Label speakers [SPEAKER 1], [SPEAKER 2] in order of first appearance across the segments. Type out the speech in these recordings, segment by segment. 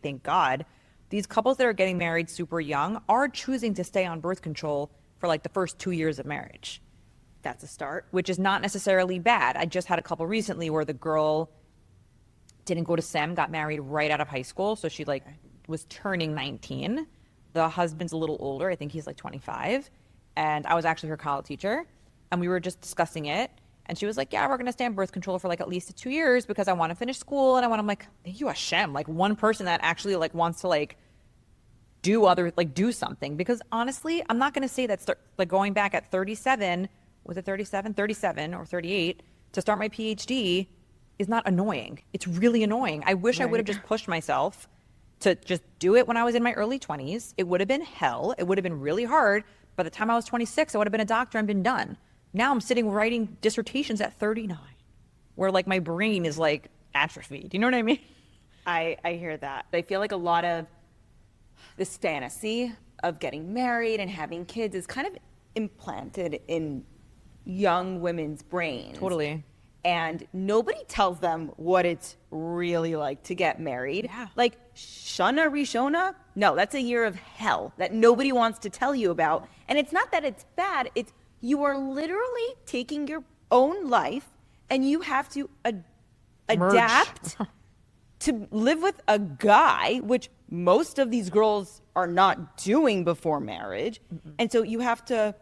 [SPEAKER 1] thank God, these couples that are getting married super young are choosing to stay on birth control for like the first 2 years of marriage.
[SPEAKER 2] That's a start.
[SPEAKER 1] Which is not necessarily bad. I just had a couple recently where the girl didn't go to SEM, got married right out of high school. So she like was turning 19. The husband's a little older. I think he's like 25. And I was actually her college teacher. And we were just discussing it. And she was like, yeah, we're going to stay on birth control for like at least 2 years because I want to finish school. And I'm like, thank you, Hashem. Like one person that actually like wants to like do something. Because honestly, I'm not going to say that like going back at 37, was it 37? 37 or 38 to start my PhD is not annoying. It's really annoying. I wish I would have just pushed myself to just do it when I was in my early 20s. It would have been hell. It would have been really hard. By the time I was 26, I would have been a doctor and been done. Now I'm sitting writing dissertations at 39, where like my brain is like atrophied. You know what I mean?
[SPEAKER 2] I hear that. I feel like a lot of this fantasy of getting married and having kids is kind of implanted in young women's brains.
[SPEAKER 1] Totally.
[SPEAKER 2] And nobody tells them what it's really like to get married.
[SPEAKER 1] Yeah.
[SPEAKER 2] Like Shana Rishona, no, that's a year of hell that nobody wants to tell you about. And it's not that it's bad, it's you are literally taking your own life and you have to adapt to live with a guy, which most of these girls are not doing before marriage. Mm-mm. And so you have to,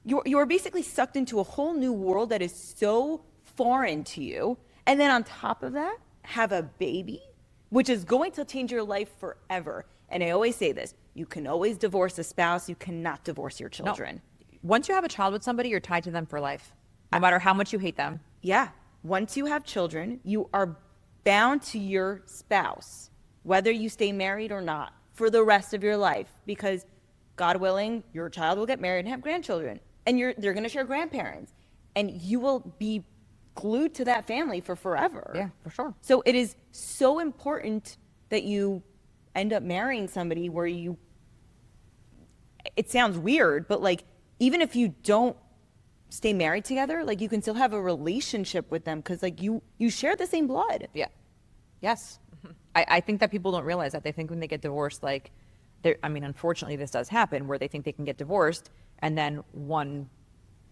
[SPEAKER 2] you're basically sucked into a whole new world that is so foreign to you. And then on top of that, have a baby, which is going to change your life forever. And I always say this, you can always divorce a spouse, you cannot divorce your children.
[SPEAKER 1] No. Once you have a child with somebody, you're tied to them for life, no matter how much you hate them.
[SPEAKER 2] Yeah. Once you have children, you are bound to your spouse, whether you stay married or not, for the rest of your life. Because God willing, your child will get married and have grandchildren. And they're going to share grandparents. And you will be glued to that family for forever.
[SPEAKER 1] Yeah, for sure.
[SPEAKER 2] So it is so important that you end up marrying somebody where it sounds weird, but like, even if you don't stay married together, like you can still have a relationship with them because like you share the same blood.
[SPEAKER 1] Yeah. Yes. Mm-hmm. I think that people don't realize that. They think when they get divorced, like, unfortunately this does happen where they think they can get divorced and then one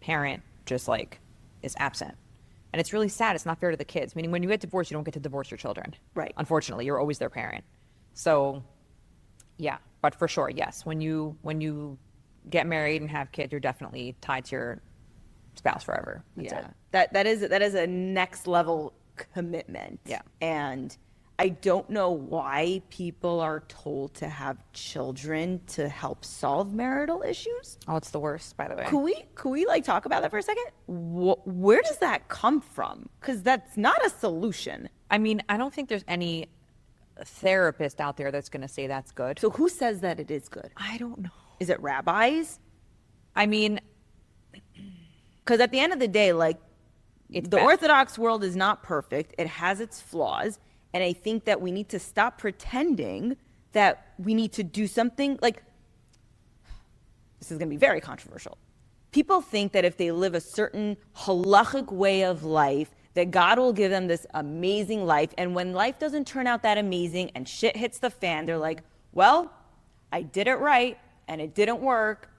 [SPEAKER 1] parent just like is absent. And it's really sad. It's not fair to the kids. Meaning when you get divorced, you don't get to divorce your children.
[SPEAKER 2] Right.
[SPEAKER 1] Unfortunately, you're always their parent. So yeah, but for sure, yes. When you get married and have kids, you're definitely tied to your spouse forever. That's
[SPEAKER 2] it. That is a next level commitment.
[SPEAKER 1] Yeah.
[SPEAKER 2] And I don't know why people are told to have children to help solve marital issues.
[SPEAKER 1] Oh, it's the worst, by the way.
[SPEAKER 2] Could we like talk about that for a second? Where does that come from? Because that's not a solution.
[SPEAKER 1] I mean, I don't think there's any therapist out there that's going to say that's good.
[SPEAKER 2] So who says that it is good?
[SPEAKER 1] I don't know.
[SPEAKER 2] Is it rabbis?
[SPEAKER 1] I mean,
[SPEAKER 2] because at the end of the day, like, the
[SPEAKER 1] bad.
[SPEAKER 2] Orthodox world is not perfect. It has its flaws. And I think that we need to stop pretending that we need to do something. Like, this is going to be very controversial. People think that if they live a certain halachic way of life, that God will give them this amazing life. And when life doesn't turn out that amazing and shit hits the fan, they're like, well, I did it right and it didn't work.